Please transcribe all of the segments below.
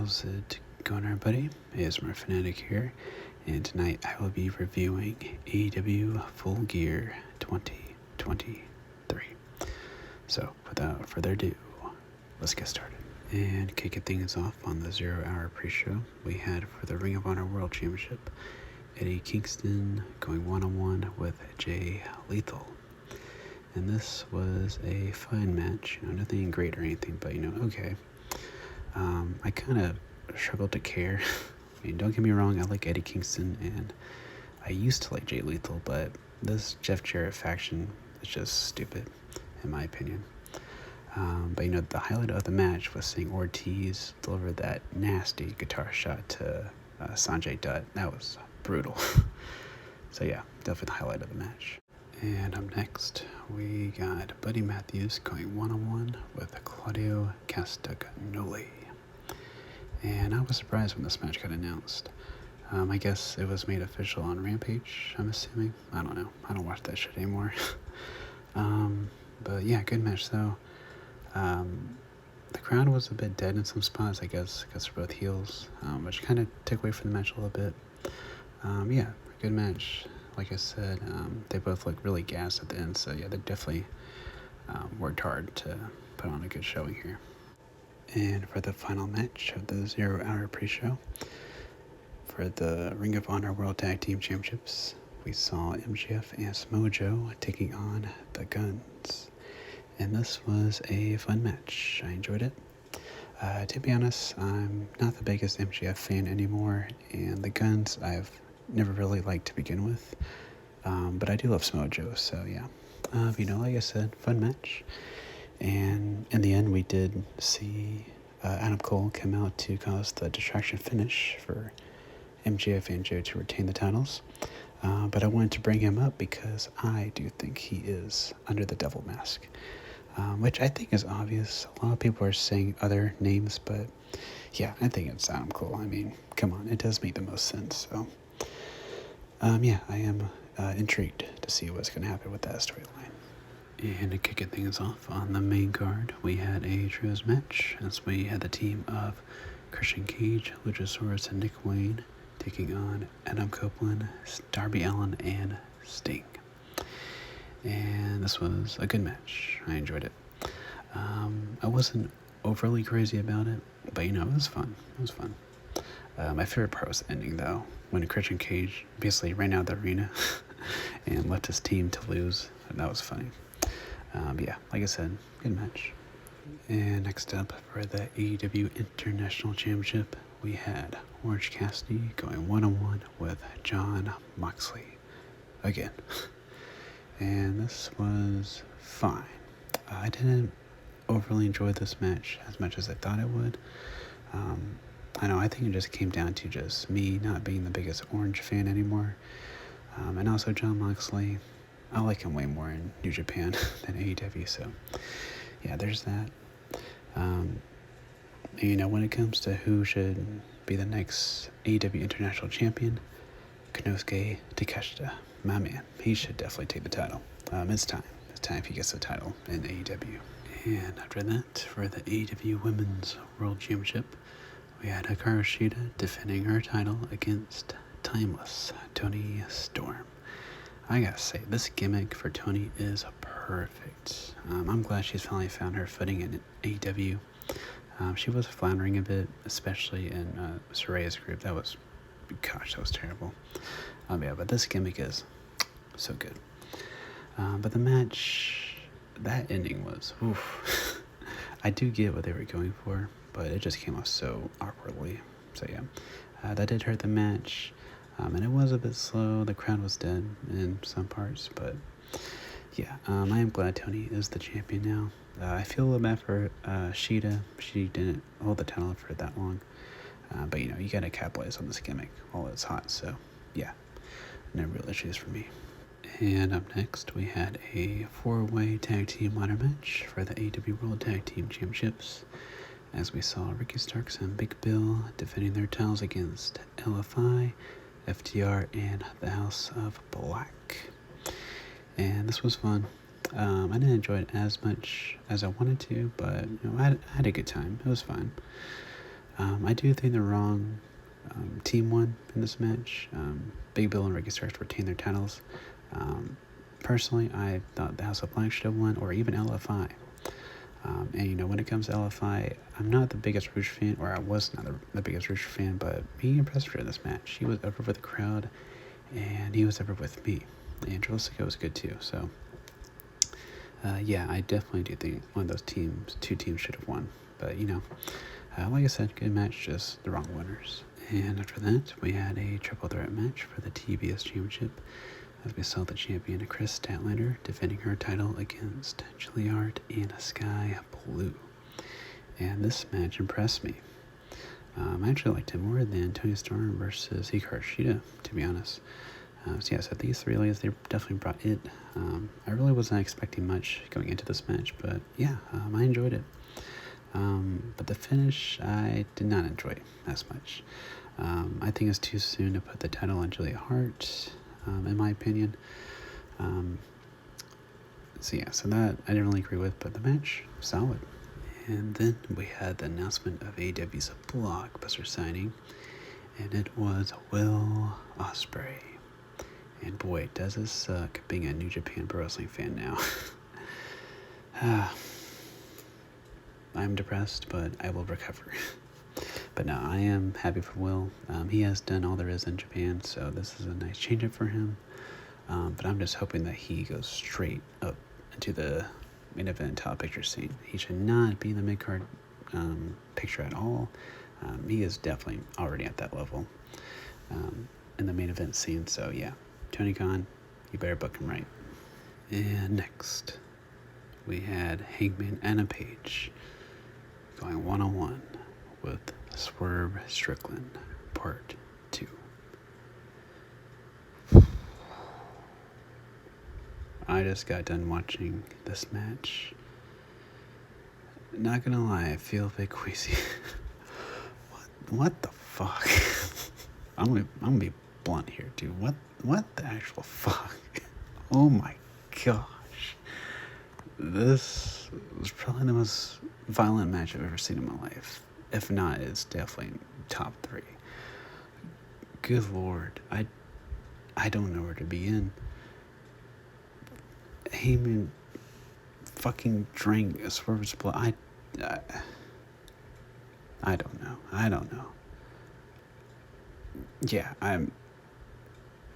How's it going, everybody? ASMR Fanatic here, and tonight I will be reviewing AEW Full Gear 2023. So, without further ado, let's get started. And kicking things off on the 0 hour pre-show, we had for the Ring of Honor World Championship, Eddie Kingston going one-on-one with Jay Lethal. And this was a fun match, nothing great or anything, but okay. I kind of struggled to care. I mean, don't get me wrong, I like Eddie Kingston, and I used to like Jay Lethal, but this Jeff Jarrett faction is just stupid, in my opinion. But the highlight of the match was seeing Ortiz deliver that nasty guitar shot to Sanjay Dutt. That was brutal. So yeah, definitely the highlight of the match. And up next, we got Buddy Matthews going one-on-one with Claudio Castagnoli. And I was surprised when this match got announced. I guess it was made official on Rampage, I'm assuming. I don't know. I don't watch that shit anymore. But yeah, good match though. The crowd was a bit dead in some spots, I guess, because they're both heels, which kind of took away from the match a little bit. Yeah, good match. Like I said, they both look really gassed at the end, so yeah, they definitely worked hard to put on a good showing here. And for the final match of the 0 hour pre-show, for the Ring of Honor World Tag Team Championships, we saw MJF and Smojo taking on the Guns. And this was a fun match. I enjoyed it. To be honest, I'm not the biggest MJF fan anymore, and the Guns I've never really liked to begin with. But I do love Smojo, so yeah. Like I said, fun match. And in the end, we did see Adam Cole come out to cause the distraction finish for MJF and Joe to retain the titles. But I wanted to bring him up because I do think he is under the devil mask, which I think is obvious. A lot of people are saying other names, but yeah, I think it's Adam Cole. I mean, come on, it does make the most sense. So, yeah, I am intrigued to see what's going to happen with that storyline. And to kick things off on the main card, we had a trios match as we had the team of Christian Cage, Luchasaurus, and Nick Wayne taking on Adam Copeland, Darby Allin, and Sting. And this was a good match. I enjoyed it. I wasn't overly crazy about it, but it was fun. It was fun. My favorite part was the ending, though, when Christian Cage basically ran out of the arena and left his team to lose. That was funny. Yeah, like I said, good match. And next up, for the AEW International Championship, we had Orange Cassidy going one-on-one with Jon Moxley again. And this was fine. I didn't overly enjoy this match as much as I thought it would. I think it just came down to just me not being the biggest Orange fan anymore. And also Jon Moxley, I like him way more in New Japan than AEW, so yeah, there's that. When it comes to who should be the next AEW International Champion, Konosuke Takeshita, my man, he should definitely take the title. It's time if he gets the title in AEW. And after that, for the AEW Women's World Championship, we had Hikaru Shida defending her title against Timeless Toni Storm. I gotta say, this gimmick for Toni is perfect. I'm glad she's finally found her footing in AEW. She was floundering a bit, especially in Soraya's group. That was terrible. Yeah, but this gimmick is so good. But the match, that ending was, oof. I do get what they were going for, but it just came off so awkwardly. So yeah, that did hurt the match. And it was a bit slow. The crowd was dead in some parts, but yeah, I am glad Toni is the champion now. I feel a little bad for Shida. She didn't hold the title for that long, but you gotta capitalize on this gimmick while it's hot. So yeah, no real issues for me. And up next, we had a 4-way tag team ladder match for the AEW World Tag Team Championships, as we saw Ricky Starks and Big Bill defending their titles against LFI, FTR, and the House of Black. And this was fun. I didn't enjoy it as much as I wanted to, but I had a good time. It was fun. I do think the wrong team won in this match. Big Bill and Ricky Starks retained their titles. Personally, I thought the House of Black should have won, or even LFI. And when it comes to LFI, I'm not the biggest Rouge fan, or I was not the biggest Rouge fan, but he impressed me in this match. He was over with the crowd, and he was over with me. And Jessica was good too. So, I definitely do think one of those two teams should have won. But, like I said, good match, just the wrong winners. And after that, we had a triple threat match for the TBS Championship, as we saw the champion Chris Statlander defending her title against Juilliard in Sky Blue. And this match impressed me. I actually liked it more than Toni Storm versus Hikaru Shida, to be honest. So these three ladies, they definitely brought it. I really wasn't expecting much going into this match, but I enjoyed it. But the finish, I did not enjoy as much. I think it's too soon to put the title on Julia Hart, in my opinion. So that I didn't really agree with, but the match, solid. And then we had the announcement of AEW's blockbuster signing, and it was Will Ospreay. And boy, does it suck being a New Japan Pro Wrestling fan now. I'm depressed, but I will recover. But no, I am happy for Will. He has done all there is in Japan, so this is a nice change up for him. But I'm just hoping that he goes straight up into the main event top picture scene. He should not be in the mid-card picture at all. He is definitely already at that level in the main event scene. So yeah, Tony Khan, you better book him right. And next, we had Hangman Anna Page going one-on-one with Swerve Strickland, Part 2. I just got done watching this match. Not gonna lie, I feel a bit queasy. What the fuck? I'm gonna be blunt here, dude. What the actual fuck? Oh my gosh. This was probably the most violent match I've ever seen in my life. If not, it's definitely top 3. Good lord. I don't know where to begin. Heyman fucking drank Swerve's blood. I don't know. Yeah,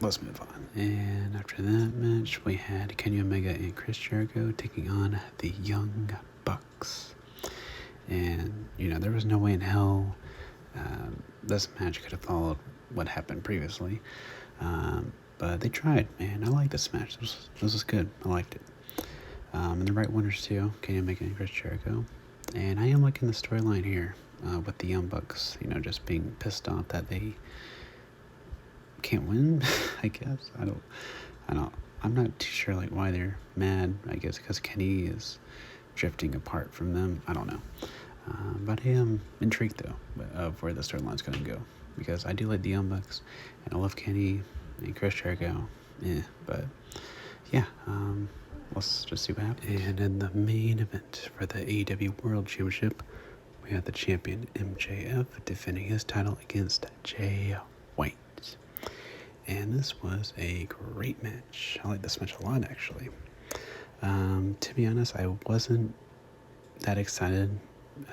let's move on. And after that match, we had Kenny Omega and Chris Jericho taking on the Young Bucks. And, there was no way in hell this match could have followed what happened previously. But they tried, man. I like this match. This was good. I liked it. And the right winners, too. Kenny Omega and Chris Jericho. And I am liking the storyline here with the Young Bucks, just being pissed off that they can't win, I guess. I'm not too sure why they're mad. I guess because Kenny is drifting apart from them. I don't know. But I am intrigued though of where the storyline's going to go, because I do like the Young Bucks and I love Kenny and Chris Jericho. But yeah, let's just see what happens. And in the main event for the AEW World Championship, we had the champion MJF defending his title against Jay White. And this was a great match. I like this match a lot, actually. To be honest, I wasn't that excited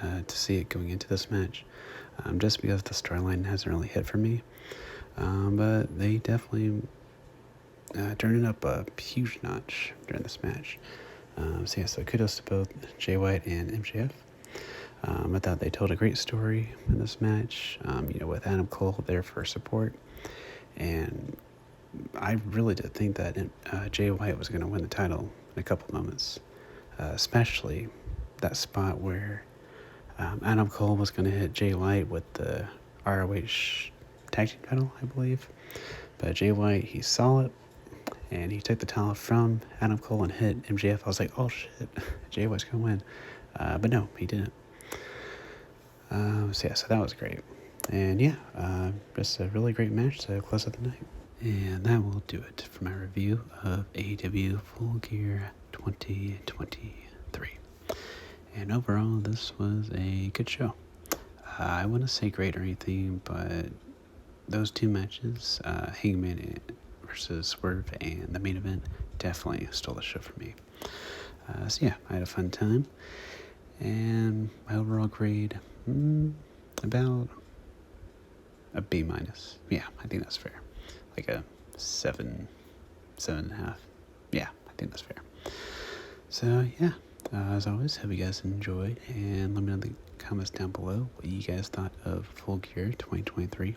to see it going into this match, just because the storyline hasn't really hit for me. But they definitely turned it up a huge notch during this match. So kudos to both Jay White and MJF. I thought they told a great story in this match, with Adam Cole there for support. And I really did think that Jay White was going to win the title in a couple moments, especially that spot where Adam Cole was going to hit Jay White with the ROH tag team title, I believe. But Jay White, he saw it, and he took the title from Adam Cole and hit MJF. I was like, oh shit, Jay White's going to win. But no, he didn't. So that was great. And just a really great match to close out the night. And that will do it for my review of AEW Full Gear 2023. And overall, this was a good show. I wouldn't say great or anything, but those two matches, Hangman versus Swerve and the main event, definitely stole the show for me. So yeah, I had a fun time, and my overall grade, about a B minus. Yeah, I think that's fair. Like a 7.5. Yeah, I think that's fair. So yeah, as always, hope you guys enjoyed, and let me know in the comments down below what you guys thought of Full Gear 2023.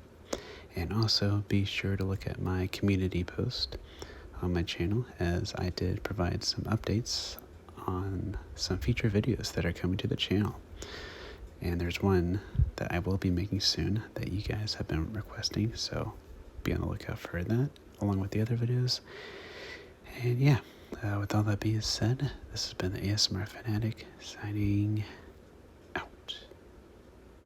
And also be sure to look at my community post on my channel, as I did provide some updates on some feature videos that are coming to the channel. And there's one that I will be making soon that you guys have been requesting, so be on the lookout for that, along with the other videos. And yeah, with all that being said, this has been the ASMR Fanatic signing